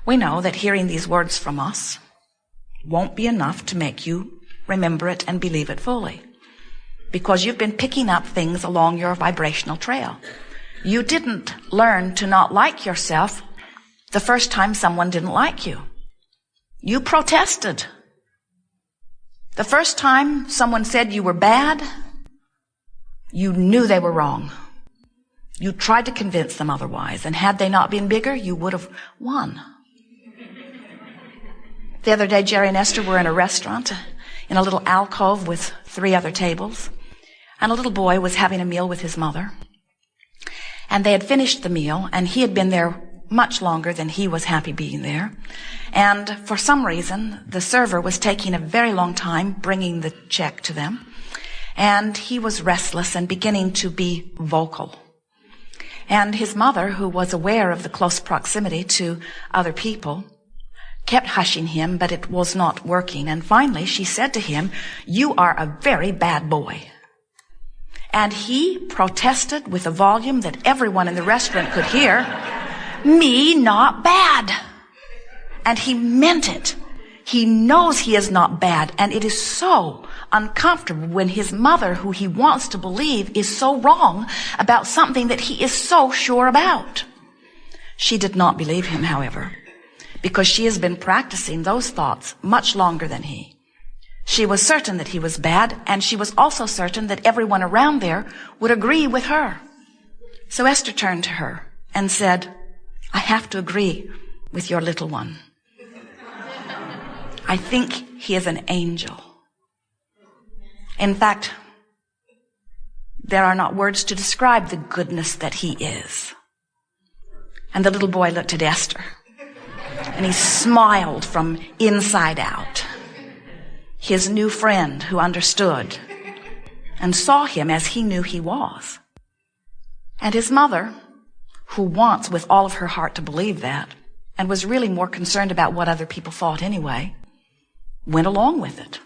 We know that hearing these words from us won't be enough to make you remember it and believe it fully, because you've been picking up things along your vibrational trail. You didn't learn to not like yourself the first time someone didn't like you. You protested. The first time someone said you were bad, you knew they were wrong. You tried to convince them otherwise, and had they not been bigger, you would have won. The other day, Jerry and Esther were in a restaurant in a little alcove with 3 other tables, and a little boy was having a meal with his mother. And they had finished the meal, and he had been there much longer than he was happy being there. And for some reason, the server was taking a very long time bringing the check to them. And he was restless and beginning to be vocal. And his mother, who was aware of the close proximity to other people, kept hushing him, but it was not working. And finally, she said to him, "You are a very bad boy." And he protested with a volume that everyone in the restaurant could hear, "Me not bad." And he meant it. He knows he is not bad, and it is so uncomfortable when his mother, who he wants to believe, is so wrong about something that he is so sure about. She did not believe him, however, because she has been practicing those thoughts much longer than he. She was certain that he was bad, and she was also certain that everyone around there would agree with her. So Esther turned to her and said, "I have to agree with your little one. I think he is an angel. In fact, there are not words to describe the goodness that he is." And the little boy looked at Esther, and he smiled from inside out. His new friend who understood and saw him as he knew he was. And his mother, who wants with all of her heart to believe that, and was really more concerned about what other people thought anyway, went along with it.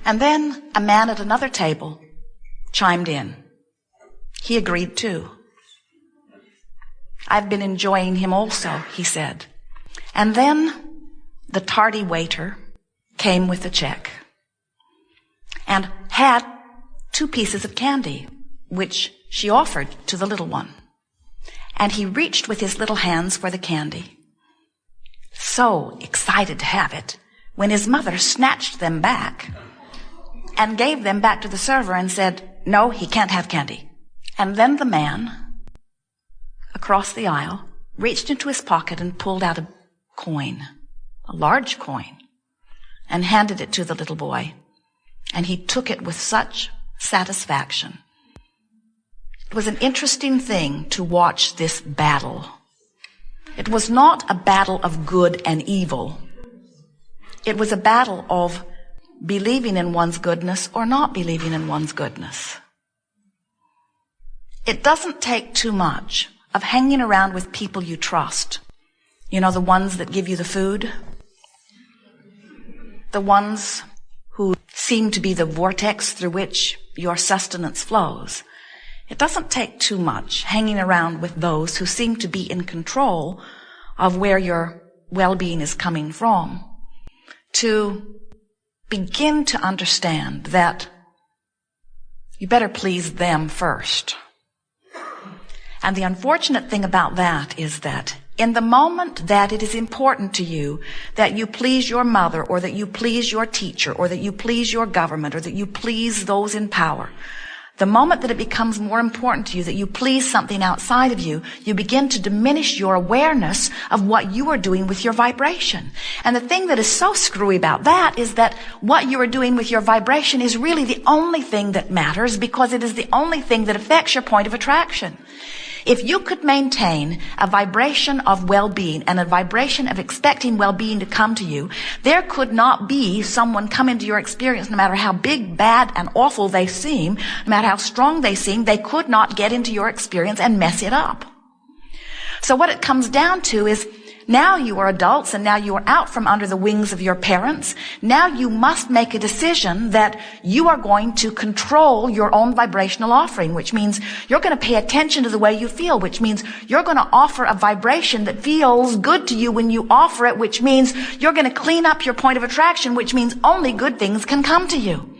And then a man at another table chimed in. He agreed too. "I've been enjoying him also," he said. And then the tardy waiter came with the check and had 2 pieces of candy, which she offered to the little one. And he reached with his little hands for the candy, so excited to have it, when his mother snatched them back and gave them back to the server and said, "No, he can't have candy." And then the man across the aisle reached into his pocket and pulled out a coin, a large coin, and handed it to the little boy. And he took it with such satisfaction. It was an interesting thing to watch this battle. It was not a battle of good and evil. It was a battle of believing in one's goodness or not believing in one's goodness. It doesn't take too much of hanging around with people you trust. You know, the ones that give you the food, the ones who seem to be the vortex through which your sustenance flows. It doesn't take too much hanging around with those who seem to be in control of where your well-being is coming from to begin to understand that you better please them first. And the unfortunate thing about that is that in the moment that it is important to you that you please your mother, or that you please your teacher, or that you please your government, or that you please those in power, the moment that it becomes more important to you that you please something outside of you, you begin to diminish your awareness of what you are doing with your vibration. And the thing that is so screwy about that is that what you are doing with your vibration is really the only thing that matters, because it is the only thing that affects your point of attraction. If you could maintain a vibration of well-being and a vibration of expecting well-being to come to you, there could not be someone come into your experience, no matter how big, bad, and awful they seem, no matter how strong they seem, they could not get into your experience and mess it up. So what it comes down to is now you are adults and now you are out from under the wings of your parents. Now you must make a decision that you are going to control your own vibrational offering, which means you're going to pay attention to the way you feel, which means you're going to offer a vibration that feels good to you when you offer it, which means you're going to clean up your point of attraction, which means only good things can come to you.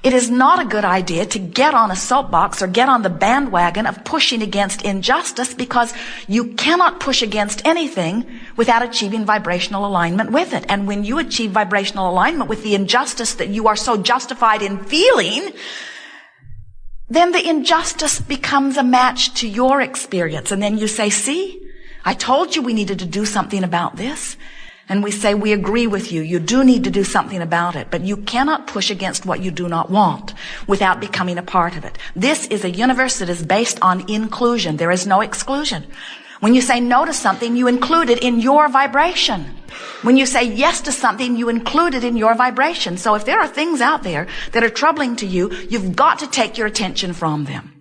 It is not a good idea to get on a soapbox or get on the bandwagon of pushing against injustice, because you cannot push against anything without achieving vibrational alignment with it. And when you achieve vibrational alignment with the injustice that you are so justified in feeling, then the injustice becomes a match to your experience. And then you say, see, I told you we needed to do something about this. And we say, we agree with you. You do need to do something about it. But you cannot push against what you do not want without becoming a part of it. This is a universe that is based on inclusion. There is no exclusion. When you say no to something, you include it in your vibration. When you say yes to something, you include it in your vibration. So if there are things out there that are troubling to you, you've got to take your attention from them.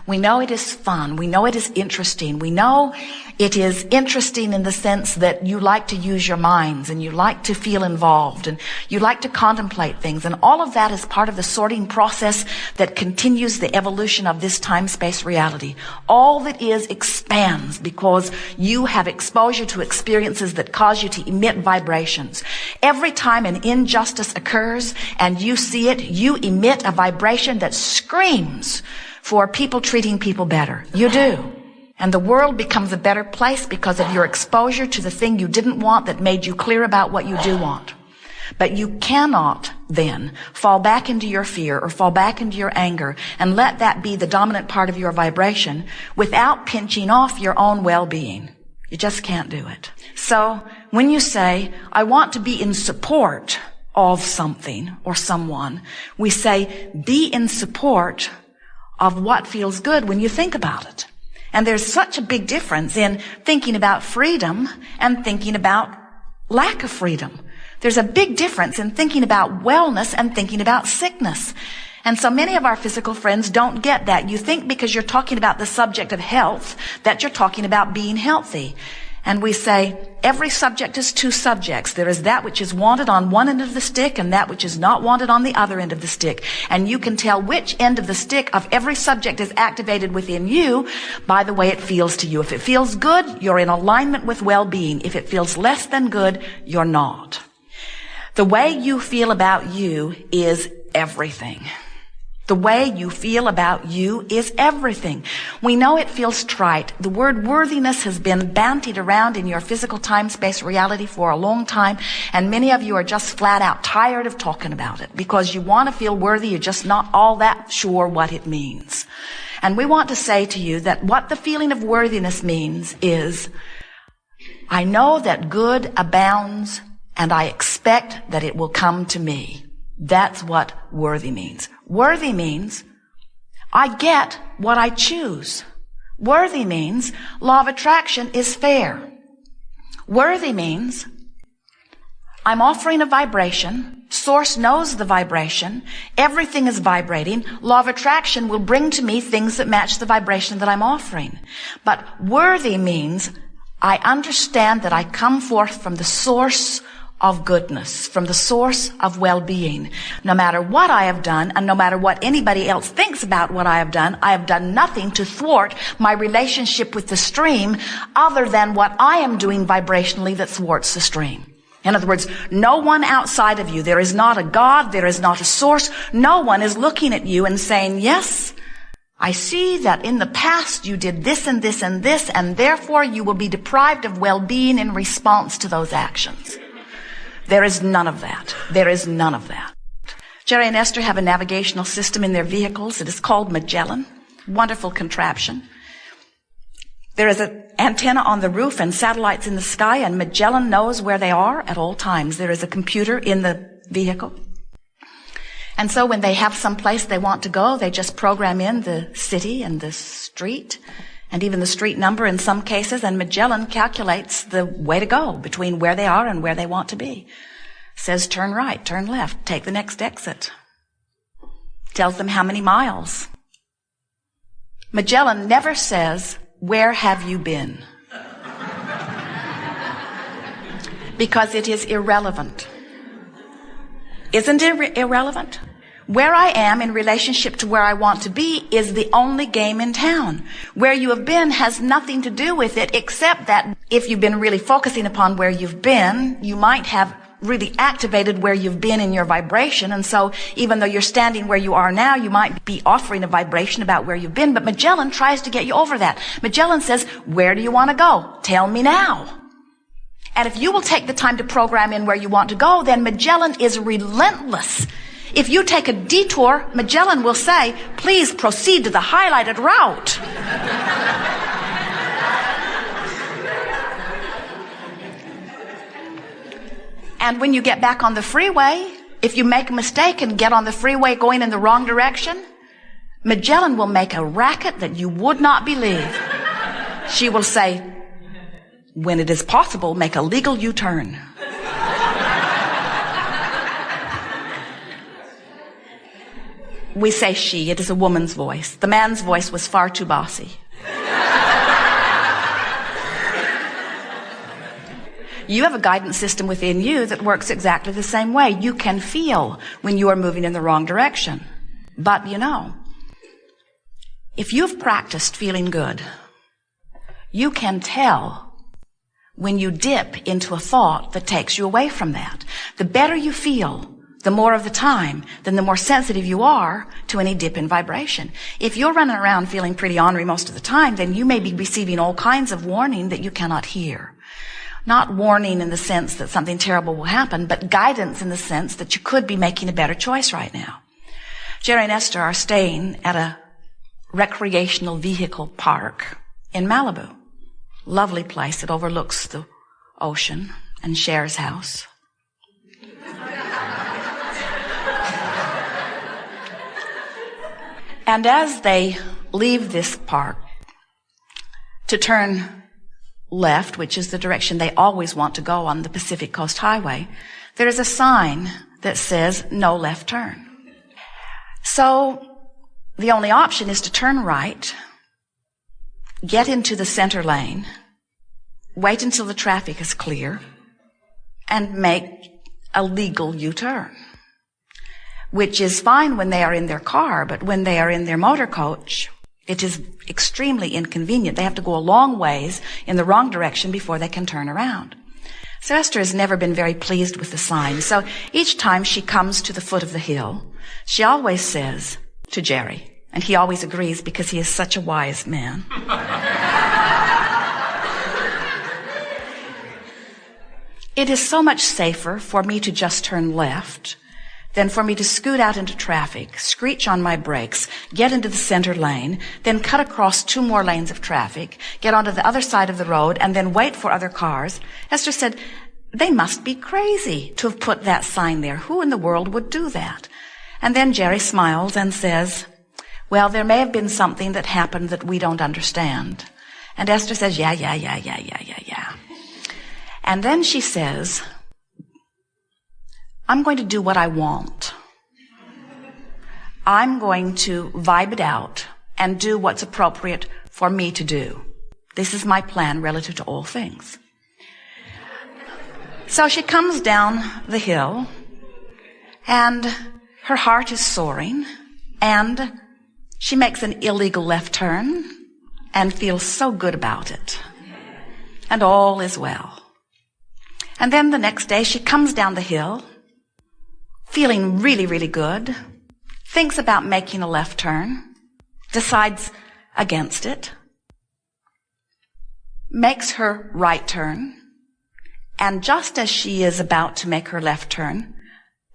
We know it is fun. We know it is interesting. We know it is interesting in the sense that you like to use your minds and you like to feel involved and you like to contemplate things. And all of that is part of the sorting process that continues the evolution of this time-space reality. All that is expands because you have exposure to experiences that cause you to emit vibrations. Every time an injustice occurs and you see it, you emit a vibration that screams for people treating people better. You do. And the world becomes a better place because of your exposure to the thing you didn't want that made you clear about what you do want. But you cannot then fall back into your fear or fall back into your anger and let that be the dominant part of your vibration without pinching off your own well-being. You just can't do it. So when you say, I want to be in support of something or someone, we say, be in support of what feels good when you think about it. And there's such a big difference in thinking about freedom and thinking about lack of freedom. There's a big difference in thinking about wellness and thinking about sickness. And so many of our physical friends don't get that. You think because you're talking about the subject of health that you're talking about being healthy. And we say, every subject is two subjects. There is that which is wanted on one end of the stick and that which is not wanted on the other end of the stick. And you can tell which end of the stick of every subject is activated within you by the way it feels to you. If it feels good, you're in alignment with well-being. If it feels less than good, you're not. The way you feel about you is everything. The way you feel about you is everything. We know it feels trite. The word worthiness has been bandied around in your physical time-space reality for a long time, and many of you are just flat out tired of talking about it because you want to feel worthy. You're just not all that sure what it means. And we want to say to you that what the feeling of worthiness means is, I know that good abounds and I expect that it will come to me. That's what worthy means. Worthy means I get what I choose. Worthy means law of attraction is fair. Worthy means I'm offering a vibration. Source knows the vibration. Everything is vibrating. Law of attraction will bring to me things that match the vibration that I'm offering. But worthy means I understand that I come forth from the source of goodness, from the source of well-being. No matter what I have done, and no matter what anybody else thinks about what I have done nothing to thwart my relationship with the stream other than what I am doing vibrationally that thwarts the stream. In other words, no one outside of you, there is not a God, there is not a source, no one is looking at you and saying, yes, I see that in the past you did this and this and this, and therefore you will be deprived of well-being in response to those actions. There is none of that. There is none of that. Jerry and Esther have a navigational system in their vehicles. It is called Magellan. Wonderful contraption. There is an antenna on the roof and satellites in the sky, and Magellan knows where they are at all times. There is a computer in the vehicle. And so when they have some place they want to go, they just program in the city and the street and even the street number in some cases, and Magellan calculates the way to go between where they are and where they want to be. Says turn right, turn left, take the next exit. Tells them how many miles. Magellan never says, where have you been? Because it is irrelevant. Isn't it irrelevant? Where I am in relationship to where I want to be is the only game in town. Where you have been has nothing to do with it, except that if you've been really focusing upon where you've been, you might have really activated where you've been in your vibration. And so even though you're standing where you are now, you might be offering a vibration about where you've been. But Magellan tries to get you over that. Magellan says, where do you want to go? Tell me now. And if you will take the time to program in where you want to go, then Magellan is relentless. If you take a detour, Magellan will say, please proceed to the highlighted route. And when you get back on the freeway, if you make a mistake and get on the freeway going in the wrong direction, Magellan will make a racket that you would not believe. She will say, when it is possible, make a legal U-turn. We say she, it is a woman's voice. The man's voice was far too bossy. You have a guidance system within you that works exactly the same way. You can feel when you are moving in the wrong direction. But you know, if you've practiced feeling good, you can tell when you dip into a thought that takes you away from that. The better you feel, the more of the time, then the more sensitive you are to any dip in vibration. If you're running around feeling pretty ornery most of the time, then you may be receiving all kinds of warning that you cannot hear. Not warning in the sense that something terrible will happen, but guidance in the sense that you could be making a better choice right now. Jerry and Esther are staying at a recreational vehicle park in Malibu. Lovely place that overlooks the ocean and Cher's house. And as they leave this park to turn left, which is the direction they always want to go on the Pacific Coast Highway, there is a sign that says no left turn. So the only option is to turn right, get into the center lane, wait until the traffic is clear, and make a legal U-turn. Which is fine when they are in their car, but when they are in their motor coach, it is extremely inconvenient. They have to go a long ways in the wrong direction before they can turn around. So Esther has never been very pleased with the sign. So each time she comes to the foot of the hill, she always says to Jerry, and he always agrees because he is such a wise man. It is so much safer for me to just turn left than for me to scoot out into traffic, screech on my brakes, get into the center lane, then cut across 2 more lanes of traffic, get onto the other side of the road, and then wait for other cars. Esther said, they must be crazy to have put that sign there. Who in the world would do that? And then Jerry smiles and says, well, there may have been something that happened that we don't understand. And Esther says, yeah. And then she says, I'm going to do what I want. I'm going to vibe it out and do what's appropriate for me to do. This is my plan relative to all things. So she comes down the hill, and her heart is soaring, and she makes an illegal left turn and feels so good about it. And all is well. And then the next day she comes down the hill, feeling really, really good, thinks about making a left turn, decides against it, makes her right turn, and just as she is about to make her left turn,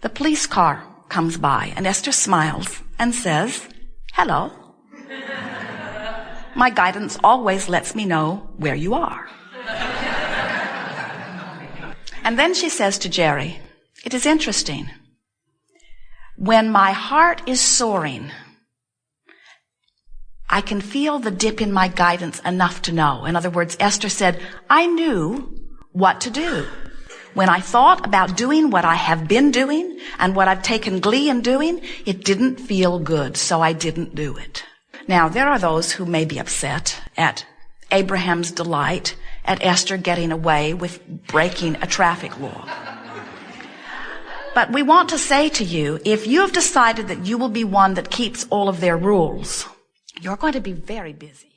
the police car comes by, and Esther smiles and says, hello. My guidance always lets me know where you are. And then she says to Jerry, it is interesting. When my heart is soaring, I can feel the dip in my guidance enough to know. In other words, Esther said, I knew what to do. When I thought about doing what I have been doing and what I've taken glee in doing, it didn't feel good, so I didn't do it. Now, there are those who may be upset at Abraham's delight at Esther getting away with breaking a traffic law. But we want to say to you, if you have decided that you will be one that keeps all of their rules, you're going to be very busy.